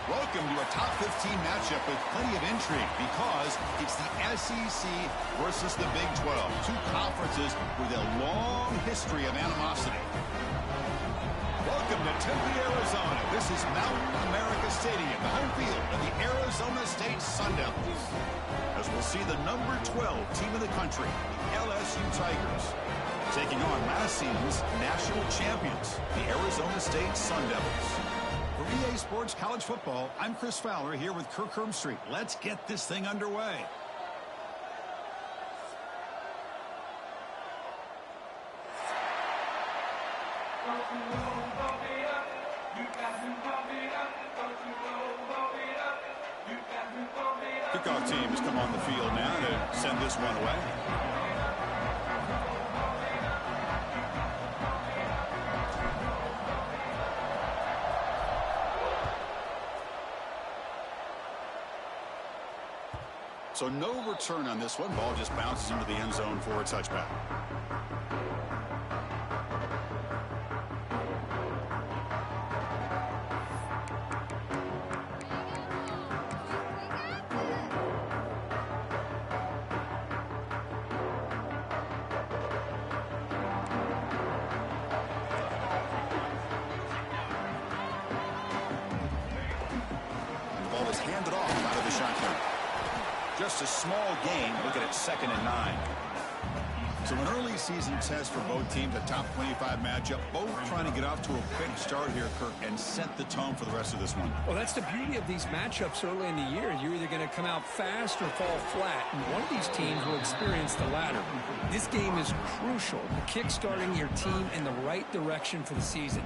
Welcome to a top 15 matchup with plenty of intrigue because it's the SEC versus the Big 12, two conferences with a long history of animosity. Welcome to Tempe, Arizona. This is Mountain America Stadium, the home field of the Arizona State Sun Devils. As we'll see the number 12 team in the country, the LSU Tigers, taking on last season's national champions, the Arizona State Sun Devils. For EA Sports College Football, I'm Chris Fowler here with Kirk Hermstreet. Let's get this thing underway. Kickoff teams come on the field now to send this one away. So no return on this one. Ball just bounces into the end zone for a touchback. The ball is handed off out of the shotgun. Just a small gain. Look at it, 2nd and 9. So an early season test for both teams, a top 25 matchup. Both trying to get off to a quick start here, Kirk, and set the tone for the rest of this one. Well, that's the beauty of these matchups early in the year. You're either going to come out fast or fall flat, and one of these teams will experience the latter. This game is crucial to kick-starting your team in the right direction for the season.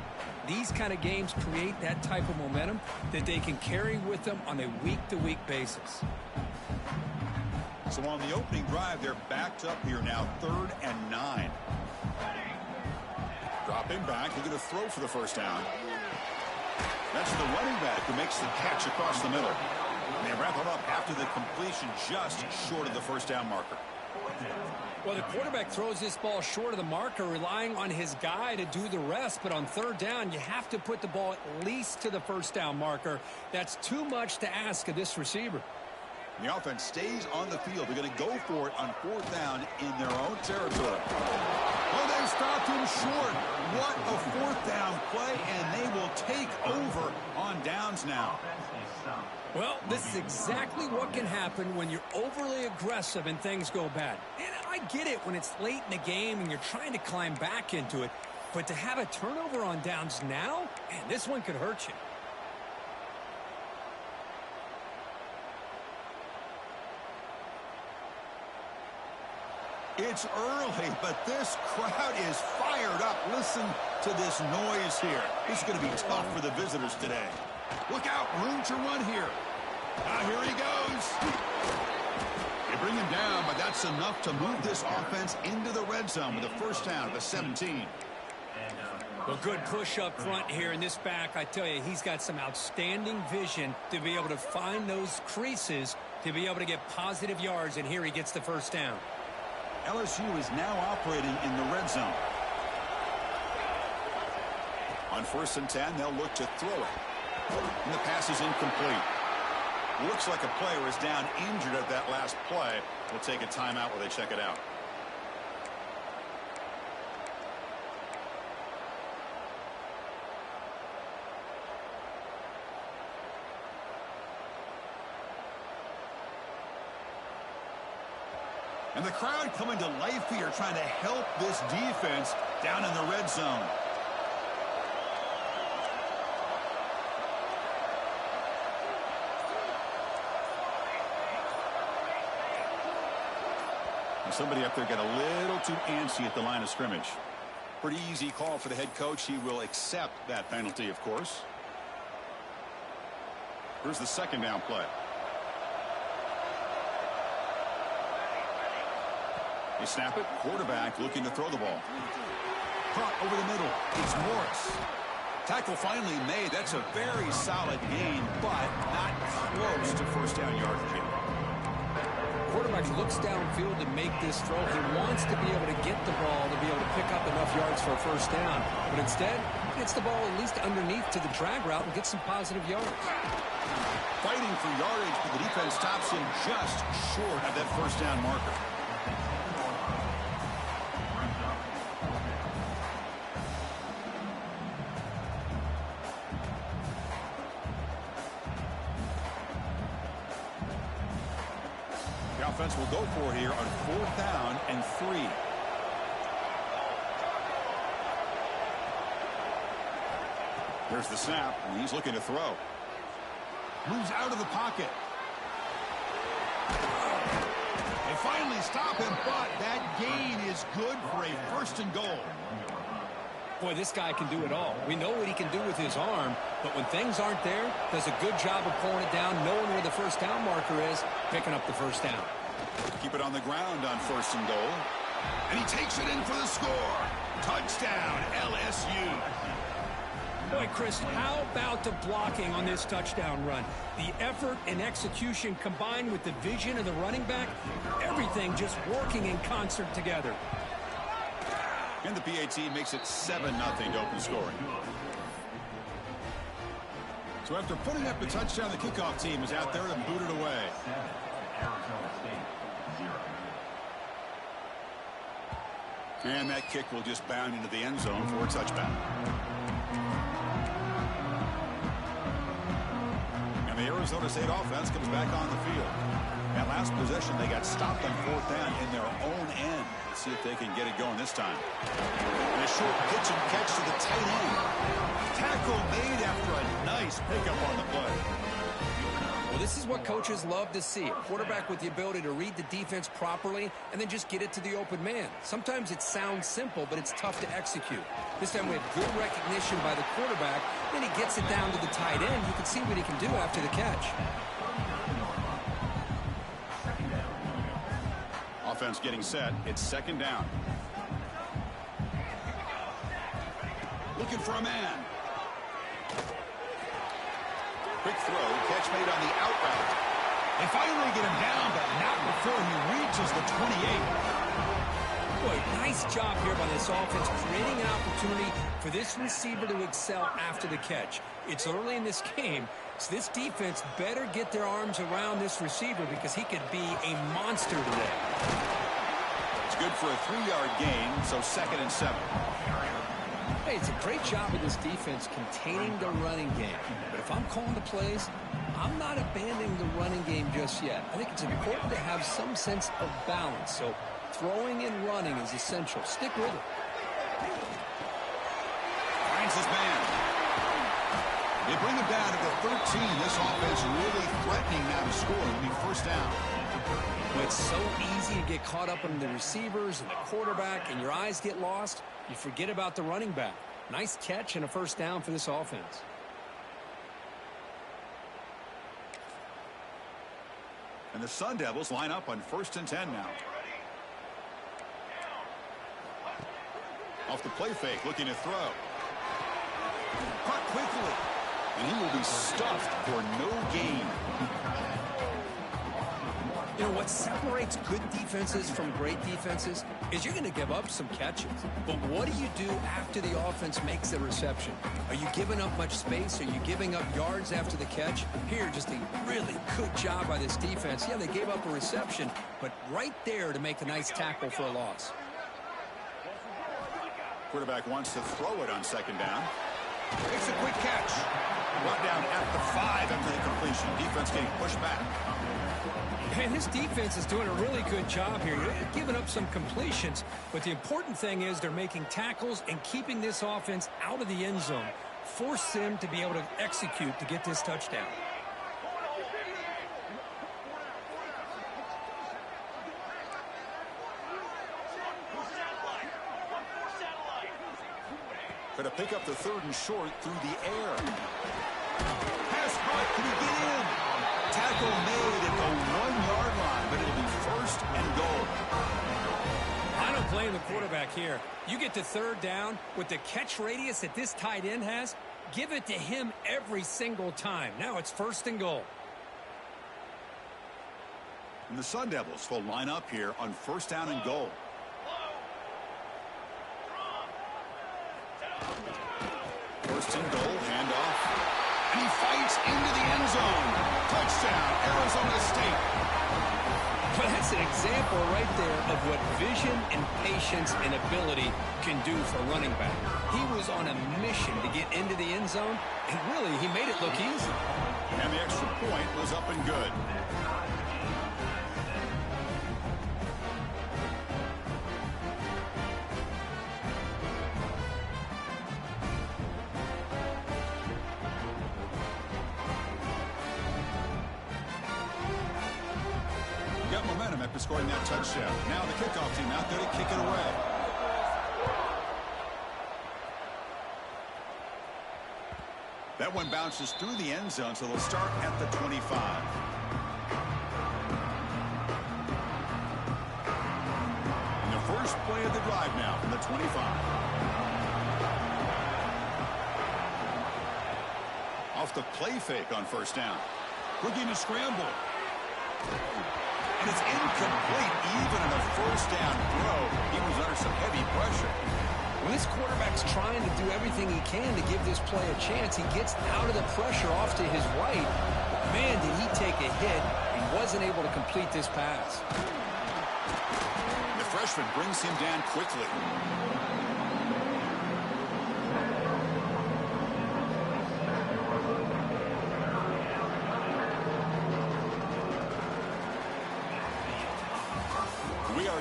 These kind of games create that type of momentum that they can carry with them on a week-to-week basis. So on the opening drive, they're backed up here now, 3rd and 9. Dropping back, they're going to throw for the first down. That's the running back who makes the catch across the middle. And they wrap it up after the completion just short of the first down marker. Well, the quarterback throws this ball short of the marker, relying on his guy to do the rest. But on 3rd down, you have to put the ball at least to the first down marker. That's too much to ask of this receiver. The offense stays on the field. They're going to go for it on 4th down in their own territory. Oh, they stopped him short. What a 4th down play, and they will take over on downs now. Well, this is exactly what can happen when you're overly aggressive and things go bad. And I get it when it's late in the game and you're trying to climb back into it. But to have a turnover on downs now, man, this one could hurt you. It's early, but this crowd is fired up. Listen to this noise here. This is going to be tough for the visitors today. Look out, room to run here. Here he goes. They bring him down, but that's enough to move this offense into the red zone with a first down at the 17. Well, good push up front here in this back. I tell you, he's got some outstanding vision to be able to find those creases, to be able to get positive yards, and here he gets the first down. LSU is now operating in the red zone. On 1st and 10, they'll look to throw it. And the pass is incomplete. Looks like a player is down injured at that last play. We'll take a timeout while they check it out. And the crowd coming to life here, trying to help this defense down in the red zone. And somebody up there got a little too antsy at the line of scrimmage. Pretty easy call for the head coach. He will accept that penalty, of course. Here's the second down play. They snap it. Quarterback looking to throw the ball. Caught over the middle. It's Morris. Tackle finally made. That's a very solid gain, but not close to first down yardage yet. Quarterback looks downfield to make this throw. He wants to be able to get the ball to be able to pick up enough yards for a first down. But instead, he gets the ball at least underneath to the drag route and gets some positive yards. Fighting for yardage, but the defense stops him just short of that first down marker. Offense will go for here on 4th down and 3. There's the snap, and he's looking to throw. Moves out of the pocket. They finally stop him, but that gain is good for a first and goal. Boy, this guy can do it all. We know what he can do with his arm, but when things aren't there, does a good job of pulling it down, knowing where the first down marker is, picking up the first down. Keep it on the ground on 1st and goal. And he takes it in for the score. Touchdown, LSU. Boy, Chris, how about the blocking on this touchdown run? The effort and execution combined with the vision of the running back, everything just working in concert together. And the PAT makes it 7-0 to open scoring. So after putting up the touchdown, the kickoff team is out there to boot it away. And that kick will just bound into the end zone for a touchback. And the Arizona State offense comes back on the field. That last possession, they got stopped on 4th down in their own end. Let's see if they can get it going this time. And a short pitch and catch to the tight end. Tackle made after a nice pickup on the play. Well, this is what coaches love to see. A quarterback with the ability to read the defense properly and then just get it to the open man. Sometimes it sounds simple, but it's tough to execute. This time we have good recognition by the quarterback. Then he gets it down to the tight end. You can see what he can do after the catch. Offense getting set. It's 2nd down. Looking for a man. Quick throw, catch made on the out route. They finally get him down, but not before he reaches the 28. Boy, nice job here by this offense, creating an opportunity for this receiver to excel after the catch. It's early in this game, so this defense better get their arms around this receiver because he could be a monster today. It's good for a 3-yard gain, so 2nd and 7. Hey, it's a great job of this defense containing the running game. But if I'm calling the plays, I'm not abandoning the running game just yet. I think it's important to have some sense of balance. So throwing and running is essential. Stick with it. Finds his man. They bring him down to the 13. This offense really threatening now to score. It'll be first down. Well, it's so easy to get caught up in the receivers and the quarterback, and your eyes get lost. You forget about the running back. Nice catch and a first down for this offense. And the Sun Devils line up on 1st and 10 now. Off the play fake, looking to throw. Caught quickly. And he will be stuffed for no gain. You know, what separates good defenses from great defenses is you're going to give up some catches. But what do you do after the offense makes the reception? Are you giving up much space? Are you giving up yards after the catch? Here, just a really good job by this defense. Yeah, they gave up a reception, but right there to make a nice tackle for a loss. Quarterback wants to throw it on second down. It's a quick catch. Brought down at the 5 after the completion. Defense getting pushed back. And this defense is doing a really good job here. They're giving up some completions, but the important thing is they're making tackles and keeping this offense out of the end zone. Force them to be able to execute to get this touchdown. Going to pick up the 3rd and short through the air. Pass caught. Can he get in? Tackle made at the 1-yard line, but it'll be 1st and goal. I don't blame the quarterback here. You get to 3rd down with the catch radius that this tight end has, give it to him every single time. Now it's 1st and goal. And the Sun Devils will line up here on 1st down and goal. First and goal, handoff. And he fights into the end zone. Touchdown, Arizona State. Well, that's an example right there of what vision and patience and ability can do for a running back. He was on a mission to get into the end zone, and really, he made it look easy. And the extra point was up and good. Got momentum after scoring that touchdown. Now the kickoff team out there to kick it away. That one bounces through the end zone, so they'll start at the 25. And the first play of the drive now from the 25. Off the play fake on 1st down. Looking to scramble. And it's incomplete even on a 1st down throw. He was under some heavy pressure. When this quarterback's trying to do everything he can to give this play a chance, he gets out of the pressure off to his right. Man, did he take a hit. He wasn't able to complete this pass. The freshman brings him down quickly.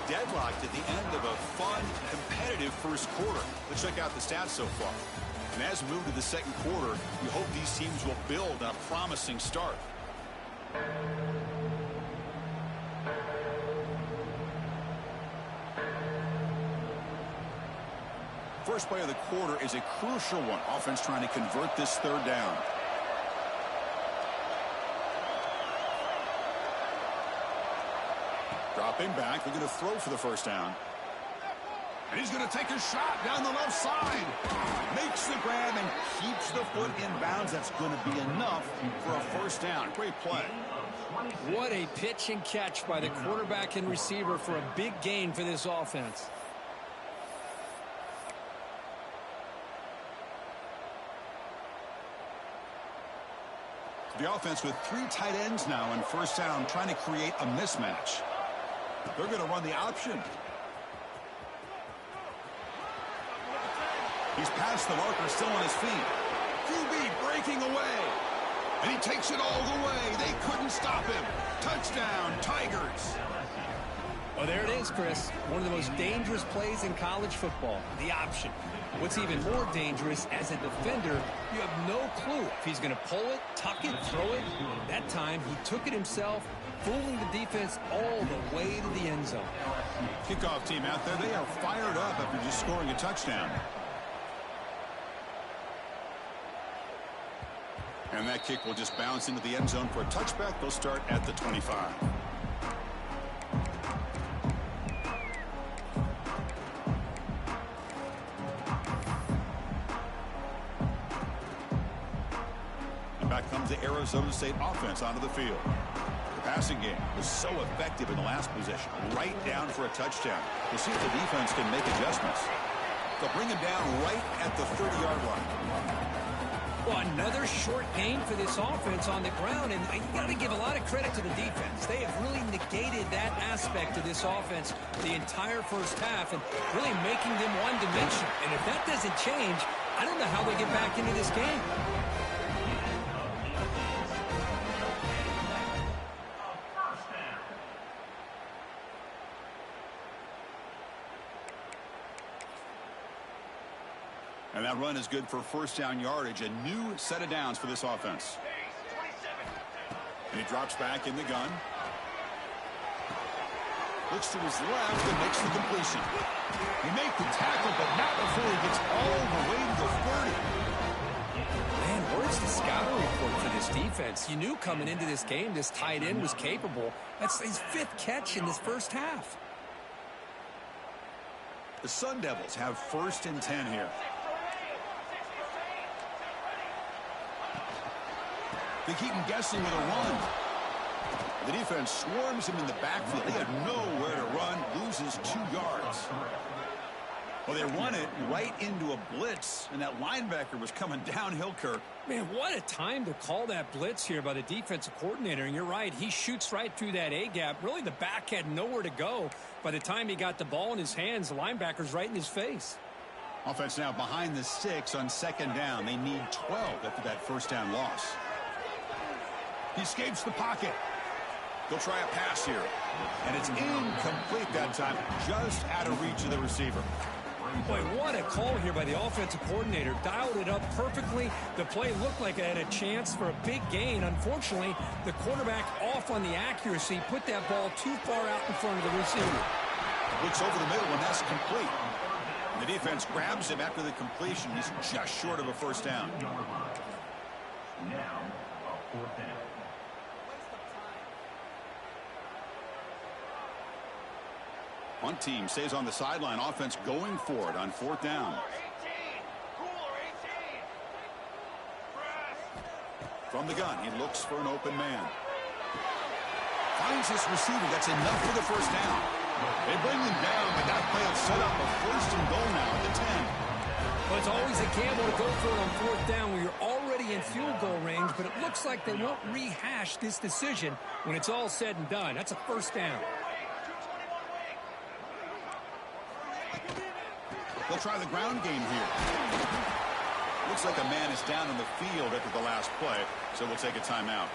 Deadlocked at the end of a fun, competitive 1st quarter. Let's check out the stats so far. And as we move to the 2nd quarter, we hope these teams will build on a promising start. First play of the quarter is a crucial one. Offense trying to convert this 3rd down. Dropping back, they're going to throw for the 1st down. And he's going to take a shot down the left side. Makes the grab and keeps the foot in bounds. That's going to be enough for a 1st down. Great play. What a pitch and catch by the quarterback and receiver for a big gain for this offense. The offense with 3 tight ends now in 1st down, trying to create a mismatch. They're going to run the option. He's past the marker, still on his feet. QB breaking away. And he takes it all the way. They couldn't stop him. Touchdown, Tigers. Well, there it is, Chris. One of the most dangerous plays in college football, the option. What's even more dangerous, as a defender, you have no clue if he's going to pull it, tuck it, throw it. That time, he took it himself, fooling the defense all the way to the end zone. Kickoff team out there, they are fired up after just scoring a touchdown. And that kick will just bounce into the end zone for a touchback. They'll start at the 25. And back comes the Arizona State offense onto the field. Passing game was so effective in the last possession. Right down for a touchdown. We'll see if the defense can make adjustments. They'll bring him down right at the 30-yard line. Well, another short gain for this offense on the ground, and you got to give a lot of credit to the defense. They have really negated that aspect of this offense the entire first half and really making them one-dimensional. And if that doesn't change, I don't know how they get back into this game. And that run is good for first down yardage. A new set of downs for this offense. And he drops back in the gun. Looks to his left and makes the completion. He made the tackle, but not before he gets all the way to the 30. Man, where's the scouting report for this defense? You knew coming into this game this tight end was capable. That's his 5th catch in this first half. The Sun Devils have 1st and 10 here. They keep him guessing with a run. The defense swarms him in the backfield. He had nowhere to run, loses 2 yards. Well, they run it right into a blitz, and that linebacker was coming downhill, Kirk. Man, what a time to call that blitz here by the defensive coordinator. And you're right, he shoots right through that A-gap. Really, the back had nowhere to go. By the time he got the ball in his hands, the linebacker's right in his face. Offense now behind the 6 on 2nd down. They need 12 after that first down loss. He escapes the pocket. They'll try a pass here. And it's incomplete that time. Just out of reach of the receiver. Boy, what a call here by the offensive coordinator. Dialed it up perfectly. The play looked like it had a chance for a big gain. Unfortunately, the quarterback off on the accuracy, put that ball too far out in front of the receiver. Looks over the middle, and that's complete. The defense grabs him after the completion. He's just short of a first down. Now, a 4th down. Punt team stays on the sideline. Offense going for it on 4th down. From the gun, he looks for an open man. Finds his receiver. That's enough for the first down. They bring him down, but that play will set up a 1st and goal now at the 10. Well, it's always a gamble to go for it on 4th down when you're already in field goal range, but it looks like they won't rehash this decision when it's all said and done. That's a first down. They'll try the ground game here. Looks like a man is down on the field after the last play, so we'll take a timeout.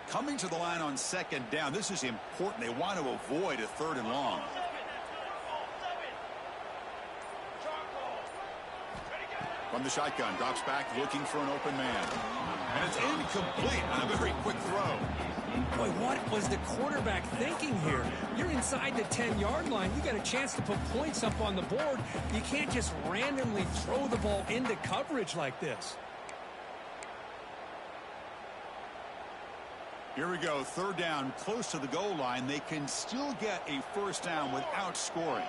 Coming to the line on 2nd down. This is important. They want to avoid a 3rd and long. From the shotgun, drops back, looking for an open man. And it's incomplete on a very quick throw. Boy, what was the quarterback thinking here? You're inside the 10-yard line. You got a chance to put points up on the board. You can't just randomly throw the ball into coverage like this. Here we go, 3rd down, close to the goal line. They can still get a first down without scoring.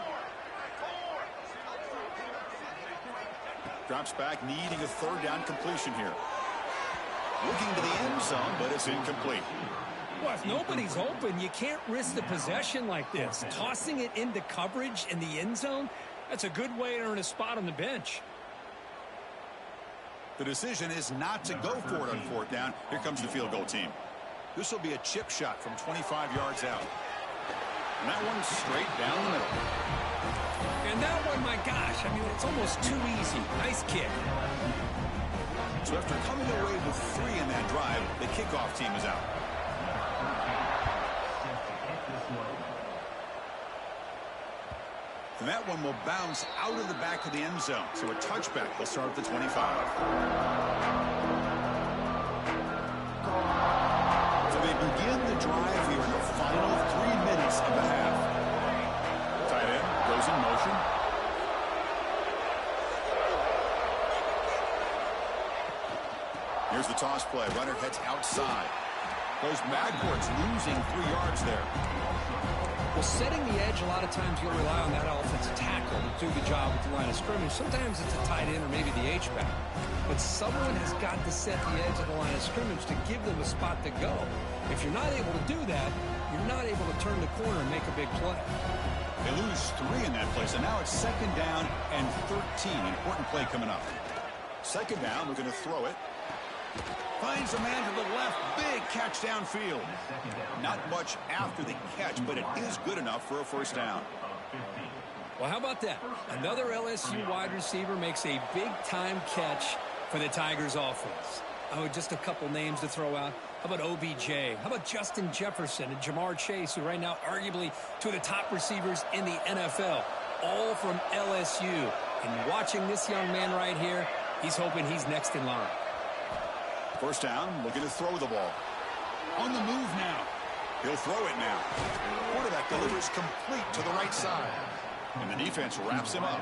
Drops back, needing a 3rd down completion here. Looking to the end zone, but it's incomplete. Well, if nobody's open, you can't risk the possession like this. Tossing it into coverage in the end zone, that's a good way to earn a spot on the bench. The decision is not to go for it on 4th down. Here comes the field goal team. This will be a chip shot from 25 yards out. And that one's straight down the middle. And that one, my gosh, I mean, it's almost too easy. Nice kick. So after coming away with 3 in that drive, the kickoff team is out. And that one will bounce out of the back of the end zone. So a touchback will start at the 25. So they begin the drive here in the final 3 minutes of the half. Tight end goes in motion. Here's the toss play. Runner heads outside. Goes backwards, losing 3 yards there. Well, setting the edge, a lot of times you'll rely on that offensive tackle to do the job at the line of scrimmage. Sometimes it's a tight end or maybe the H-back. But someone has got to set the edge of the line of scrimmage to give them a spot to go. If you're not able to do that, you're not able to turn the corner and make a big play. They lose 3 in that play, so now it's 2nd down and 13. Important play coming up. 2nd down, we're going to throw it. Finds a man to the left. Big catch downfield. Not much after the catch, but it is good enough for a 1st down. Well, how about that? Another LSU wide receiver makes a big-time catch for the Tigers offense. Oh, just a couple names to throw out. How about OBJ? How about Justin Jefferson and Jamar Chase, who right now arguably two of the top receivers in the NFL, all from LSU. And watching this young man right here, he's hoping he's next in line. 1st down, looking to throw the ball. On the move now. He'll throw it now. Quarterback delivers complete to the right side. And the defense wraps him up.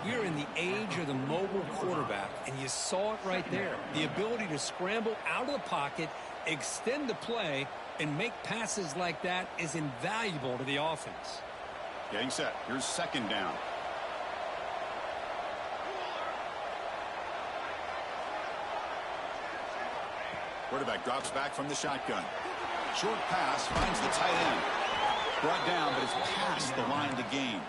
We're in the age of the mobile quarterback, and you saw it right there. The ability to scramble out of the pocket, extend the play, and make passes like that is invaluable to the offense. Getting set. Here's 2nd down. Quarterback drops back from the shotgun. Short pass finds the tight end. Brought down, but it's past the line to gain.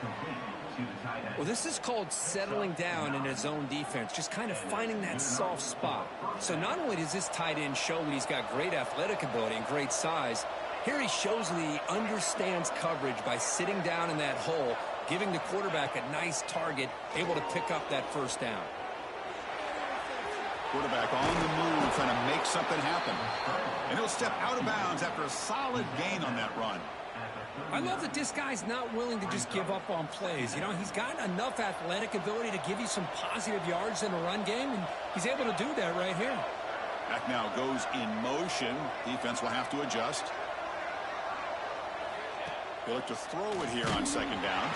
Well, this is called settling down in his own defense, just kind of finding that soft spot. So not only does this tight end show that he's got great athletic ability and great size, here he shows that he understands coverage by sitting down in that hole, giving the quarterback a nice target, able to pick up that 1st down. Quarterback on the move, trying to make something happen. And he'll step out of bounds after a solid gain on that run. I love that this guy's not willing to just give up on plays. You know, he's got enough athletic ability to give you some positive yards in a run game, and he's able to do that right here. Back now goes in motion. Defense will have to adjust. He'll look to throw it here on 2nd down.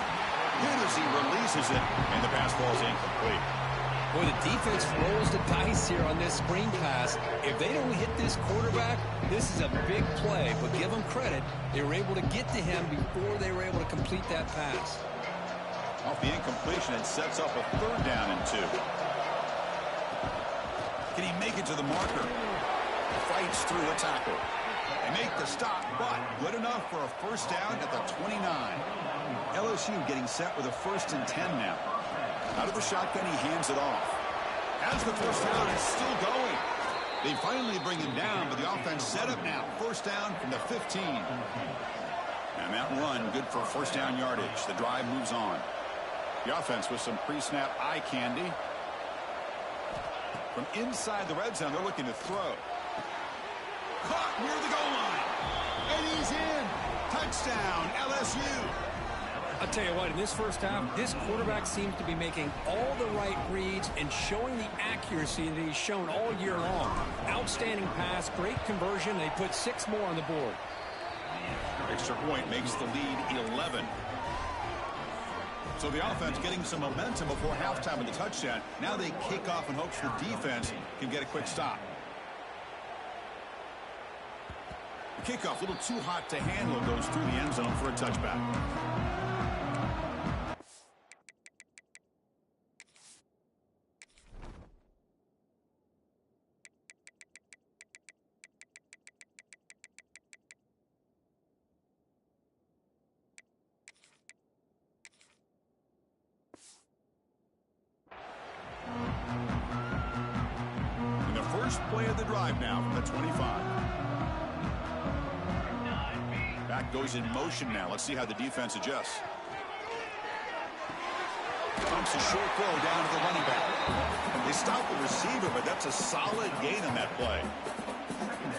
Good as he releases it, and the pass ball is incomplete. Boy, the defense rolls the dice here on this screen pass. If they don't hit this quarterback, this is a big play. But give them credit, they were able to get to him before they were able to complete that pass. Off the incompletion, it sets up a 3rd down and 2. Can he make it to the marker? Fights through a tackle. They make the stop, but good enough for a 1st down at the 29. LSU getting set with a 1st and 10 now. Out of the shotgun, he hands it off. As the 1st down, it's still going. They finally bring him down, but the offense set up now. 1st down from the 15. And that run, good for 1st down yardage. The drive moves on. The offense with some pre-snap eye candy. From inside the red zone, they're looking to throw. Caught near the goal line. And he's in. Touchdown, LSU. I'll tell you what, in this 1st half, this quarterback seems to be making all the right reads and showing the accuracy that he's shown all year long. Outstanding pass, great conversion. They put 6 more on the board. Extra point makes the lead 11. So the offense getting some momentum before halftime with the touchdown. Now they kick off in hopes the defense can get a quick stop. The kickoff a little too hot to handle, goes through the end zone for a touchback. First play of the drive now from the 25. Back goes in motion now. Let's see how the defense adjusts. Pumps a short throw down to the running back. They stop the receiver, but that's a solid gain on that play.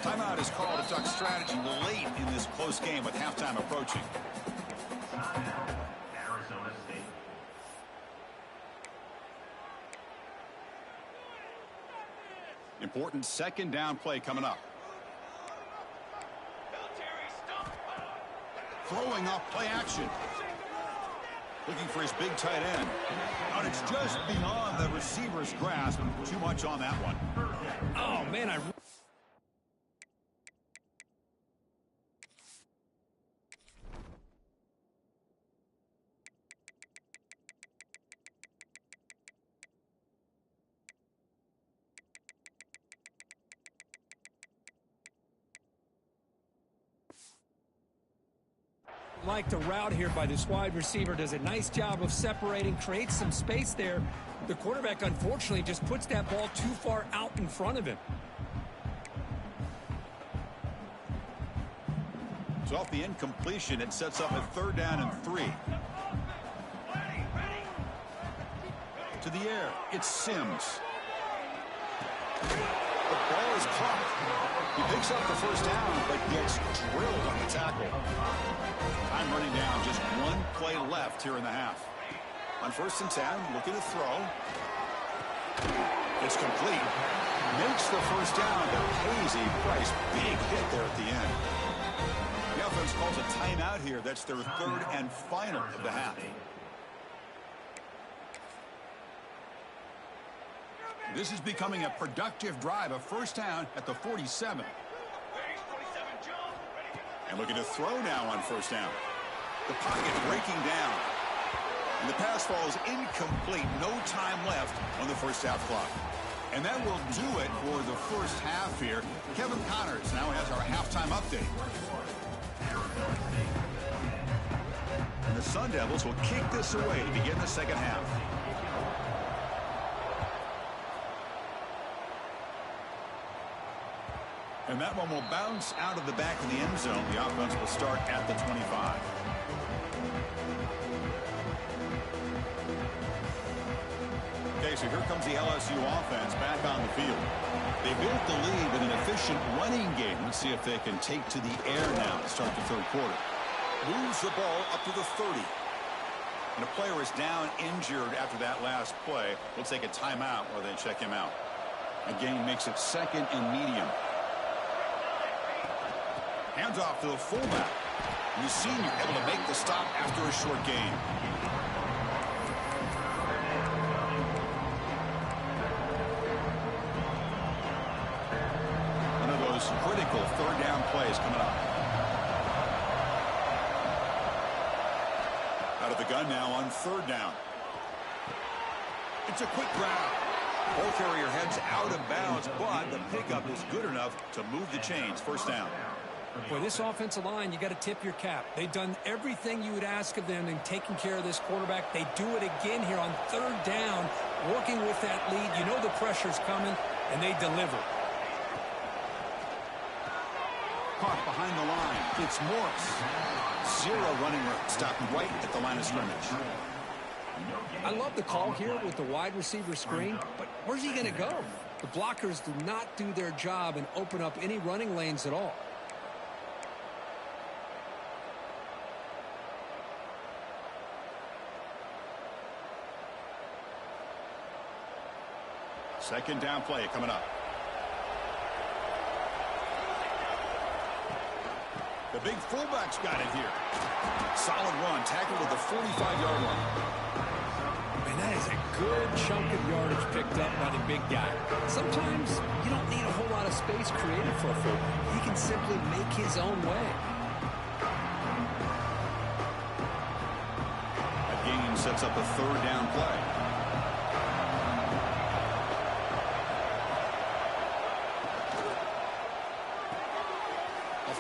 Timeout is called a duck strategy late in this close game with halftime approaching. Important 2nd down play coming up. Throwing off play action. Looking for his big tight end. And it's just beyond the receiver's grasp. Too much on that one. Oh, man, Like the route here by this wide receiver, does a nice job of separating, creates some space there. The quarterback, unfortunately, just puts that ball too far out in front of him. So off the incompletion, it sets up a 3rd down and 3. To the air, it's Sims. The ball is caught. He picks up the 1st down, but gets drilled on the tackle. Time running down, just 1 play left here in the half. On 1st and 10, looking to throw. It's complete. Makes the 1st down, but pays a price. Big hit there at the end. The offense calls a timeout here. That's their 3rd and final of the half. This is becoming a productive drive, a 1st down at the 47. And looking to throw now on 1st down. The pocket breaking down. And the pass falls incomplete. No time left on the 1st half clock. And that will do it for the 1st half here. Kevin Connors now has our halftime update. And the Sun Devils will kick this away to begin the 2nd half. And that one will bounce out of the back of the end zone. The offense will start at the 25. Okay, so here comes the LSU offense back on the field. They built the lead with an efficient running game. Let's see if they can take to the air now to start the 3rd quarter. Moves the ball up to the 30. And a player is down injured after that last play. We'll take a timeout while they check him out. Again, makes it 2nd and medium. Hands off to the fullback. And the senior able to make the stop after a short gain. One of those critical 3rd down plays coming up. Out of the gun now on 3rd down. It's a quick grab. Ball carrier heads out of bounds, but the pickup is good enough to move the chains. 1st down. Boy, this offensive line, you got to tip your cap. They've done everything you would ask of them in taking care of this quarterback. They do it again here on 3rd down, working with that lead. You know the pressure's coming, and they deliver. Caught behind the line. It's Morris. 0 running room. Stopped right at the line of scrimmage. I love the call here with the wide receiver screen, but where's he going to go? The blockers do not do their job and open up any running lanes at all. Second down play coming up. The big fullback's got it here. Solid run, tackled at the 45-yard line. And that is a good chunk of yardage picked up by the big guy. Sometimes you don't need a whole lot of space created for a fullback. He can simply make his own way. That gain sets up a 3rd down play.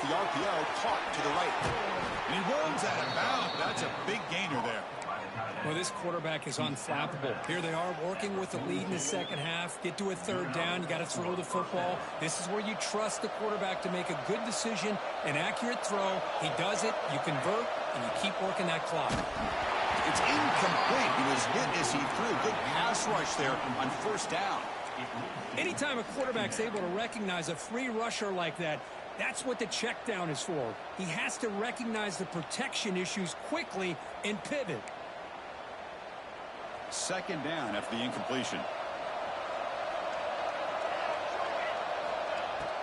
The RPO caught to the right. And he runs out of bounds. That's a big gainer there. Well, this quarterback is unflappable. Here they are working with the lead in the 2nd half. Get to a 3rd down. You got to throw the football. This is where you trust the quarterback to make a good decision, an accurate throw. He does it. You convert, and you keep working that clock. It's incomplete. He was hit as he threw. Good pass rush there on 1st down. Anytime a quarterback's able to recognize a free rusher like that, that's what the check down is for. He has to recognize the protection issues quickly and pivot. 2nd down after the incompletion.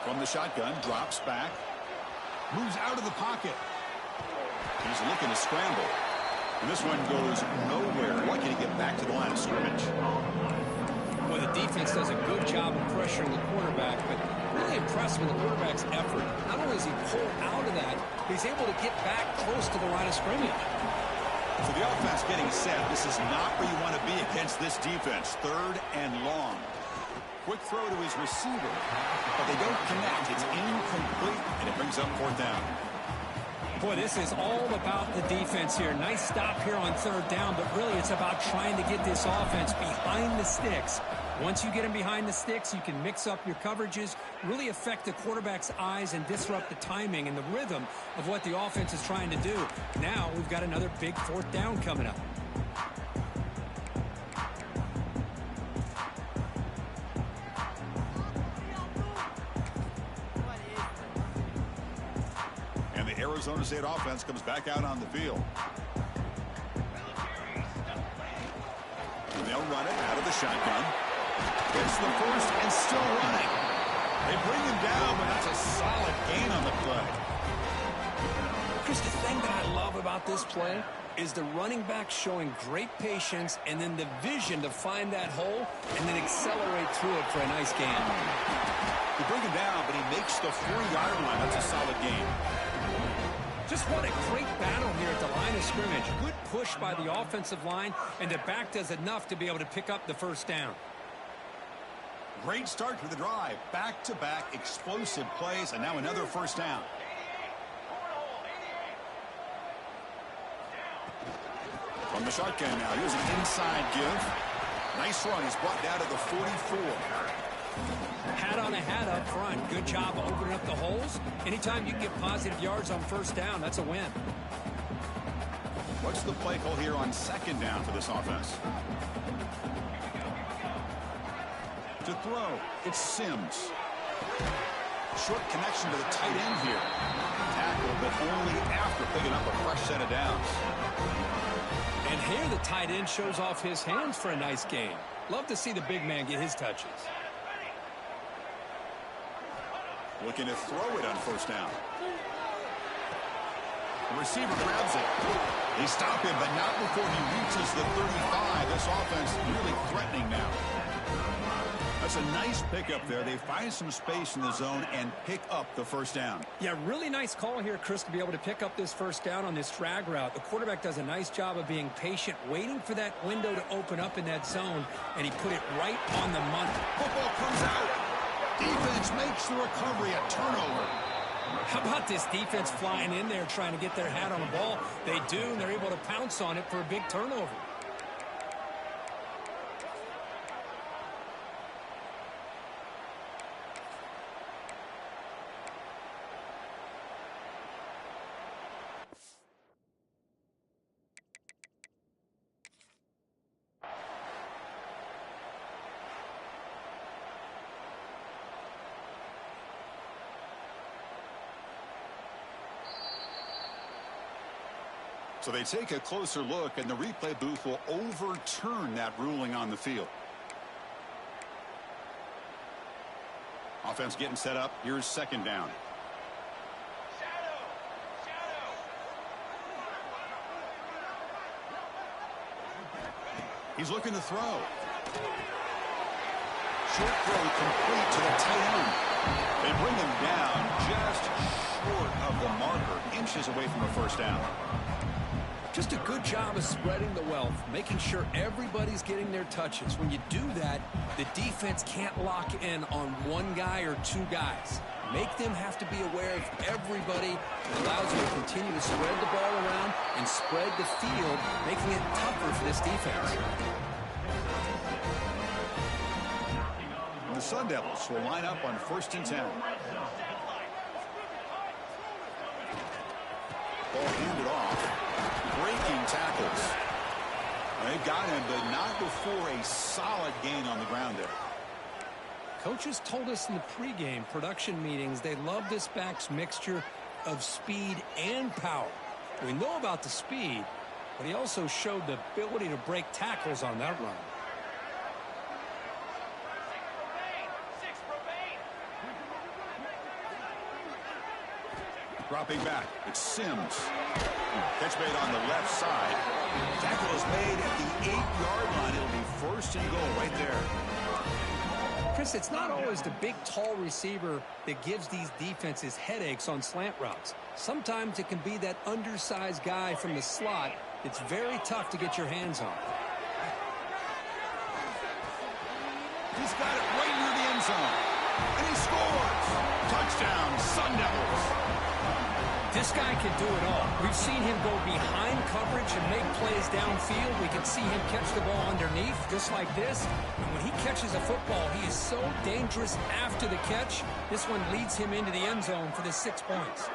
From the shotgun, drops back. Moves out of the pocket. He's looking to scramble. And this one goes nowhere. Lucky to get back to the line of scrimmage. Well, the defense does a good job of pressuring the quarterback, but really impressed with the quarterback's effort. Not only does he pull out of that, but he's able to get back close to the line of scrimmage. So the offense getting set. This is not where you want to be against this defense. 3rd and long. Quick throw to his receiver, but they don't connect. It's incomplete, and it brings up 4th down. Boy, this is all about the defense here. Nice stop here on third down, but really it's about trying to get this offense behind the sticks. Once you get them behind the sticks, you can mix up your coverages, really affect the quarterback's eyes and disrupt the timing and the rhythm of what the offense is trying to do. Now we've got another big fourth down coming up. And the Arizona State offense comes back out on the field. And they'll run it out of the shotgun. Gets the first and still running. They bring him down, but that's a solid gain on the play. Chris, the thing that I love about this play is the running back showing great patience and then the vision to find that hole and then accelerate through it for a nice gain. They bring him down, but he makes the 40-yard line. That's a solid gain. Just what a great battle here at the line of scrimmage. Good push by the offensive line, and the back does enough to be able to pick up the first down. Great start to the drive. Back-to-back explosive plays, and now another first down. From the shotgun now, here's an inside give. Nice run. He's brought down to the 44. Hat on a hat up front. Good job opening up the holes. Anytime you can get positive yards on first down, that's a win. What's the play call here on second down for this offense? To throw, it's Sims. Short connection to the tight end here. Tackle, but only after picking up a fresh set of downs. And here the tight end shows off his hands for a nice gain. Love to see the big man get his touches. Looking to throw it on first down. The receiver grabs it. They stop him, but not before he reaches the 35. This offense really threatening now. That's a nice pickup there. They find some space in the zone and pick up the first down. Yeah, really nice call here, Chris, to be able to pick up this first down on this drag route. The quarterback does a nice job of being patient, waiting for that window to open up in that zone, and he put it right on the money. Football comes out. Defense makes the recovery, a turnover. How about this defense flying in there trying to get their hat on the ball? They do, and they're able to pounce on it for a big turnover. So they take a closer look, and the replay booth will overturn that ruling on the field. Offense getting set up. Here's second down. He's looking to throw. Short throw complete to the tight end. They bring him down just short of the marker, inches away from a first down. Just a good job of spreading the wealth, making sure everybody's getting their touches. When you do that, the defense can't lock in on one guy or two guys. Make them have to be aware of everybody. It allows you to continue to spread the ball around and spread the field, making it tougher for this defense. The Sun Devils will line up on 1st and 10. Ball handed off. Breaking tackles. They've got him, but not before a solid gain on the ground there. Coaches told us in the pregame production meetings they love this back's mixture of speed and power. We know about the speed, but he also showed the ability to break tackles on that run. Dropping back, it's Sims. Catch made on the left side. Tackle is made at the 8-yard line. It'll be 1st and goal right there. Chris, it's not always the big, tall receiver that gives these defenses headaches on slant routes. Sometimes it can be that undersized guy from the slot. It's very tough to get your hands on. He's got it right near the end zone. And he scores. Touchdown, Sun Devils. This guy can do it all. We've seen him go behind coverage and make plays downfield. We can see him catch the ball underneath, just like this. And when he catches a football, he is so dangerous after the catch. This one leads him into the end zone for the 6 points.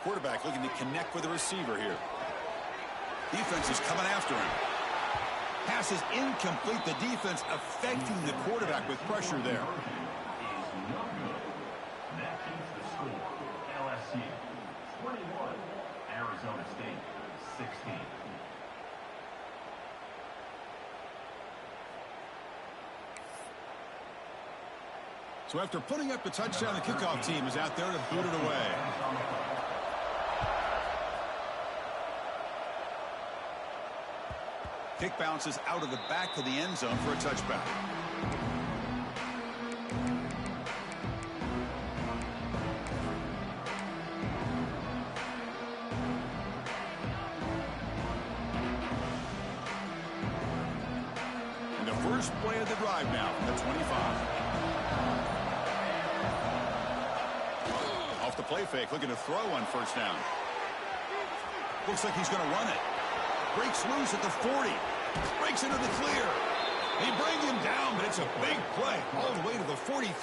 Quarterback looking to connect with the receiver here. Defense is coming after him. Pass is incomplete. The defense affecting the quarterback with pressure there. That keeps the score. LSU 21, Arizona State 16. So after putting up the touchdown, the kickoff team is out there to boot it away. Kick bounces out of the back of the end zone for a touchback. And the first play of the drive now from the 25. Off the play fake, looking to throw on first down. Looks like he's going to run it. Breaks loose at the 40. Breaks into the clear. They bring him down, but it's a big play all the way to the 43.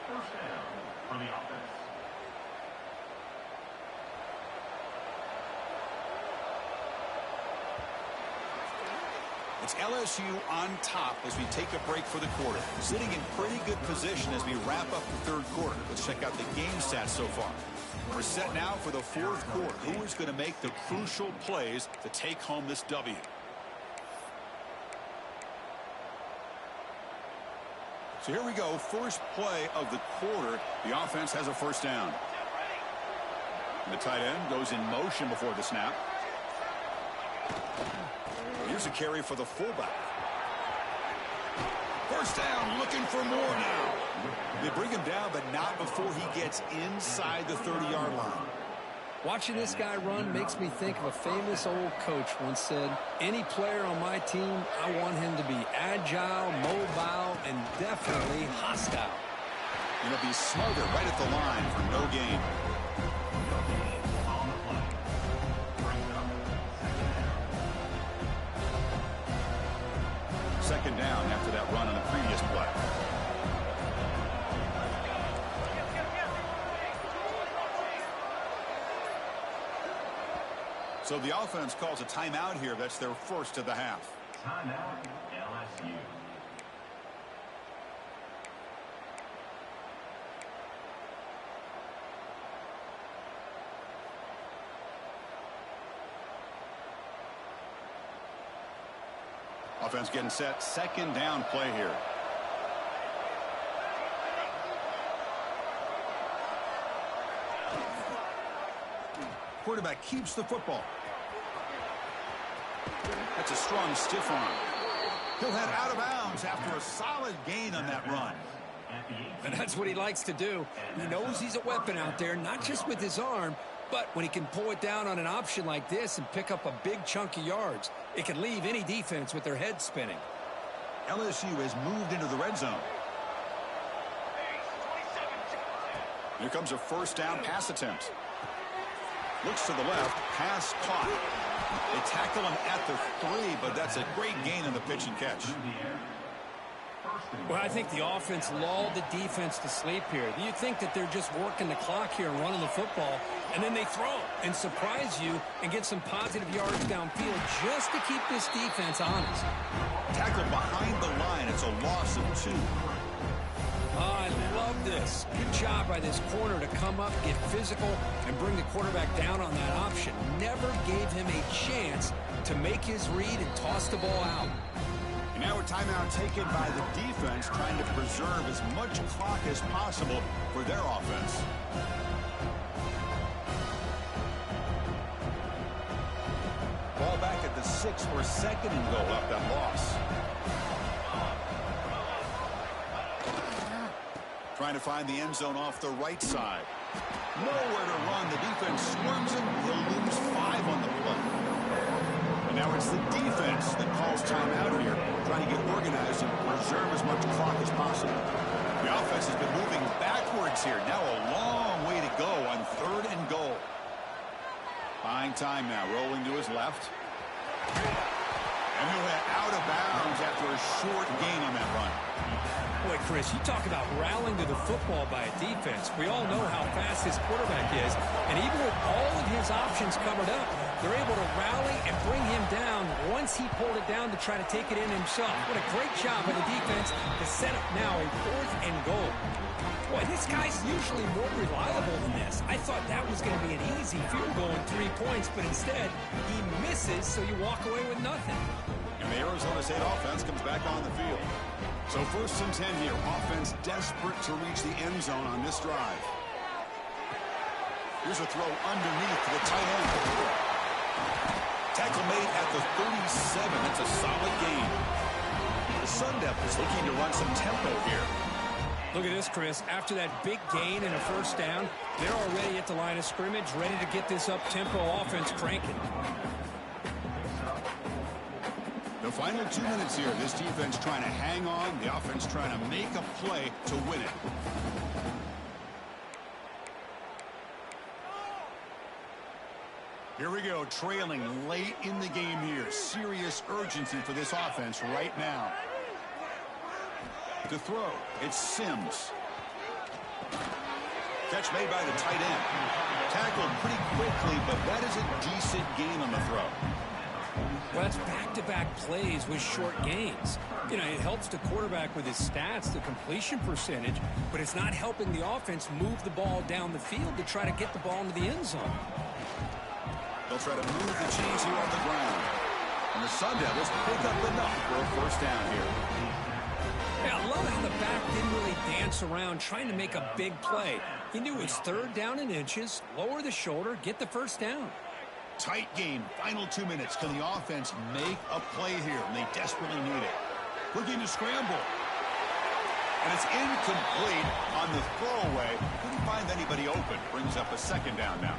First down for the offense. It's LSU on top as we take a break for the quarter. Sitting in pretty good position as we wrap up the third quarter. Let's check out the game stats so far. We're set now for the fourth quarter. Who is going to make the crucial plays to take home this W? So here we go. First play of the quarter. The offense has a first down. And the tight end goes in motion before the snap. Here's a carry for the fullback. First down, looking for more now. They bring him down, but not before he gets inside the 30-yard line. Watching this guy run makes me think of a famous old coach once said, any player on my team, I want him to be agile, mobile, and definitely hostile. And he'll be smothered right at the line for no gain. Second down after that run on the previous play. So the offense calls a timeout here. That's their first of the half. Timeout, LSU. Offense getting set. Second down play here. Quarterback keeps the football. That's a strong stiff arm. He'll head out of bounds after a solid gain on that run. And that's what he likes to do. He knows he's a weapon out there, not just with his arm, but when he can pull it down on an option like this and pick up a big chunk of yards, it can leave any defense with their head spinning. LSU has moved into the red zone. Here comes a first down pass attempt. Looks to the left, pass caught. They tackle him at the 3, but that's a great gain on the pitch and catch. Well, I think the offense lulled the defense to sleep here. You think that they're just working the clock here and running the football, and then they throw and surprise you and get some positive yards downfield just to keep this defense honest. Tackled behind the line. It's a loss of 2. I love this. Good job by this corner to come up, get physical, and bring the quarterback down on that option. Never gave him a chance to make his read and toss the ball out. And now a timeout taken by the defense, trying to preserve as much clock as possible for their offense. Ball back at the 6 for second and goal up that loss. Trying to find the end zone off the right side. Nowhere to run. The defense swarms him. He'll lose 5 on the play. Now it's the defense that calls timeout here, trying to get organized and preserve as much clock as possible. The offense has been moving backwards here. Now a long way to go on 3rd and goal. Buying time now, rolling to his left. And he'll head out of bounds after a short gain on that run. Boy, Chris, you talk about rallying to the football by a defense. We all know how fast his quarterback is, and even with all of his options covered up, they're able to rally and bring him down once he pulled it down to try to take it in himself. What a great job by the defense to set up now a 4th and goal. Boy, this guy's usually more reliable than this. I thought that was going to be an easy field goal in 3 points, but instead, he misses, so you walk away with nothing. And the Arizona State offense comes back on the field. So 1st and 10 here. Offense desperate to reach the end zone on this drive. Here's a throw underneath to the tight end. Tackle made at the 37. That's a solid gain. The Sun Devils looking to run some tempo here. Look at this, Chris. After that big gain and a 1st down, they're already at the line of scrimmage, ready to get this up-tempo offense cranking. The final 2 minutes here. This defense trying to hang on. The offense trying to make a play to win it. Here we go, trailing late in the game here. Serious urgency for this offense right now. To throw, it's Sims. Catch made by the tight end. Tackled pretty quickly, but that is a decent gain on the throw. Well, that's back-to-back plays with short gains. You know, it helps the quarterback with his stats, the completion percentage, but it's not helping the offense move the ball down the field to try to get the ball into the end zone. They'll try to move the chains here on the ground. And the Sun Devils pick up enough for a 1st down here. Yeah, I love how the back didn't really dance around trying to make a big play. He knew it's 3rd down in inches, lower the shoulder, get the 1st down. Tight game, final 2 minutes. Can the offense make a play here? And they desperately need it. Looking to scramble. And it's incomplete on the throwaway. Couldn't find anybody open. Brings up a 2nd down now.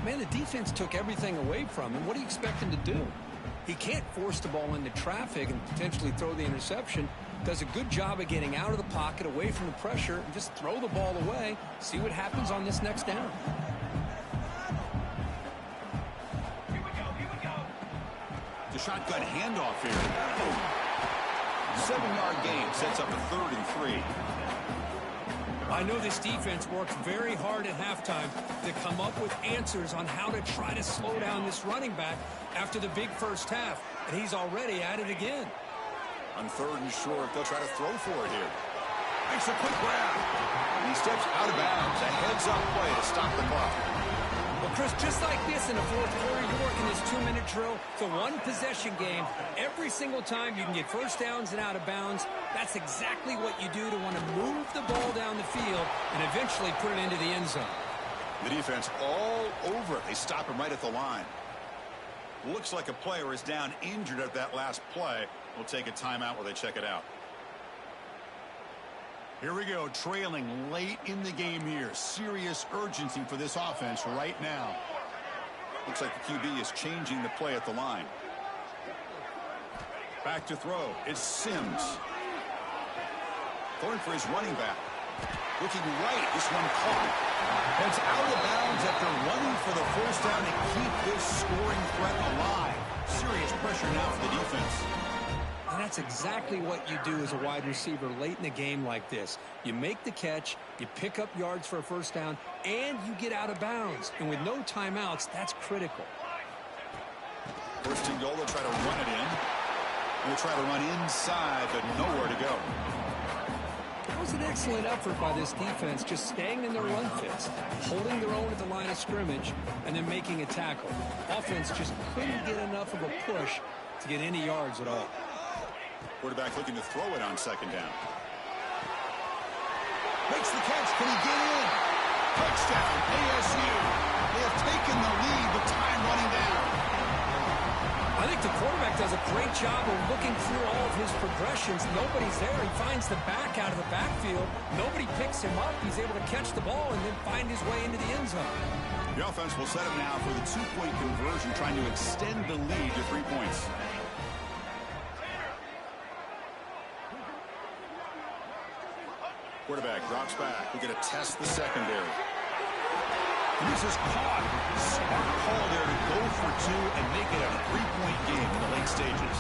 Man, the defense took everything away from him. What do you expect him to do? He can't force the ball into traffic and potentially throw the interception. Does a good job of getting out of the pocket, away from the pressure, and just throw the ball away. See what happens on this next down. The shotgun handoff here. 7-yard gain sets up a 3rd and 3. I know this defense worked very hard at halftime to come up with answers on how to try to slow down this running back after the big 1st half, and he's already at it again. On 3rd and short, they'll try to throw for it here. Makes a quick grab. And he steps out of bounds. A heads-up play to stop the clock. Well, Chris, just like this in the 4th quarter, you're working this 2-minute drill. It's a 1-possession game. Every single time you can get 1st downs and out of bounds, that's exactly what you do to want to move the ball down the field and eventually put it into the end zone. The defense all over it. They stop him right at the line. Looks like a player is down injured at that last play. We'll take a timeout while they check it out. Here we go, trailing late in the game here. Serious urgency for this offense right now. Looks like the QB is changing the play at the line. Back to throw. It's Sims. Going for his running back. Looking right. This one caught. It's out of bounds after running for the 1st down to keep this scoring threat alive. Serious pressure now for the defense. And that's exactly what you do as a wide receiver late in the game like this. You make the catch, you pick up yards for a 1st down, and you get out of bounds. And with no timeouts, that's critical. 1st and goal, they'll try to run it in. We'll try to run inside, but nowhere to go. That was an excellent effort by this defense, just staying in their run fits, holding their own at the line of scrimmage, and then making a tackle. Offense just couldn't get enough of a push to get any yards at all. Quarterback looking to throw it on 2nd down. Makes the catch. Can he get in? Touchdown, ASU. They have taken the lead with time running down. I think the quarterback does a great job of looking through all of his progressions. Nobody's there. He finds the back out of the backfield. Nobody picks him up. He's able to catch the ball and then find his way into the end zone. The offense will set up now for the two-point conversion, trying to extend the lead to 3 points. Quarterback drops back. We're going to test the secondary. And this is caught. Smart call there to go for two and make it a three-point game in the late stages.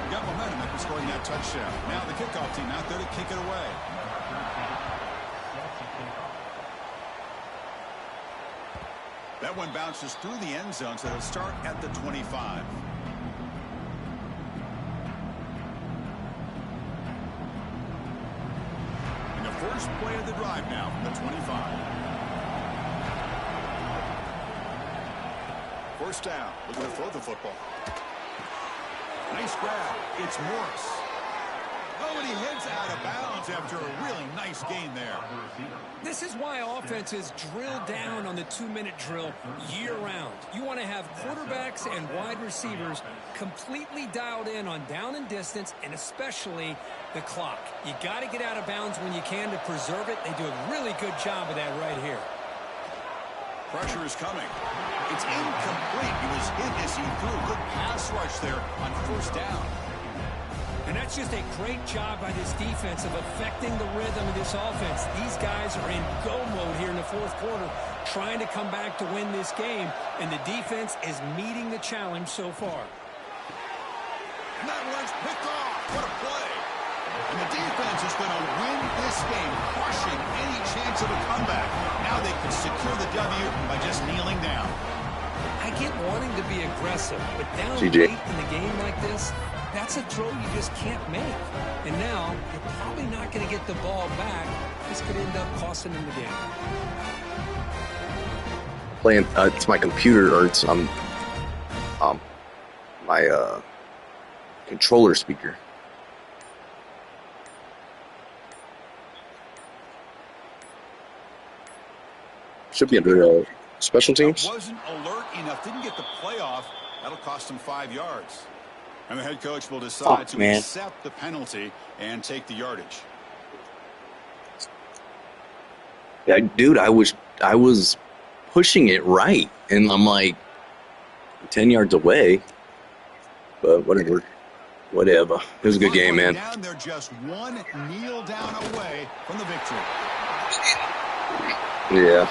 Got momentum after scoring that touchdown. Now the kickoff team out there to kick it away. That one bounces through the end zone, so it'll start at the 25. And the first play of the drive now from the 25. First down. Looking to throw the football. Nice grab. It's Morris. Oh, and he heads out of bounds after a really nice gain there. This is why offenses drill down on the 2-minute drill year-round. You want to have quarterbacks and wide receivers completely dialed in on down and distance, and especially the clock. You got to get out of bounds when you can to preserve it. They do a really good job of that right here. Pressure is coming. It's incomplete. He was hit as he threw a good pass rush there on first down. And that's just a great job by this defense of affecting the rhythm of this offense. These guys are in go mode here in the fourth quarter, trying to come back to win this game, and the defense is meeting the challenge so far. And that one's picked off. What a play. And the defense is going to win this game, crushing any chance of a comeback. Now they can secure the W by just kneeling down. I get wanting to be aggressive, but down CJ. late in the game like this, that's a throw you just can't make. And now you're probably not going to get the ball back. This could end up costing them the game. Playing, it's my computer, or it's my controller speaker. Should be under special teams. Wasn't alert enough. Didn't get the playoff. That'll cost him 5 yards. And the head coach will decide to accept the penalty and take the yardage. Yeah, dude, I was pushing it right, and I'm like 10 yards away. But whatever. It was a good game, man. Down, they're just one kneel down away from the victory. Yeah.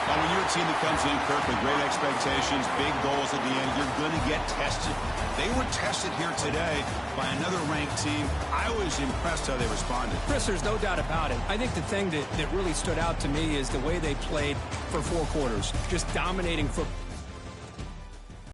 Now, when you're a team that comes in, Kirk, with great expectations, big goals at the end, you're going to get tested. They were tested here today by another ranked team. I was impressed how they responded. Chris, there's no doubt about it. I think the thing that really stood out to me is the way they played for 4 quarters, just dominating football.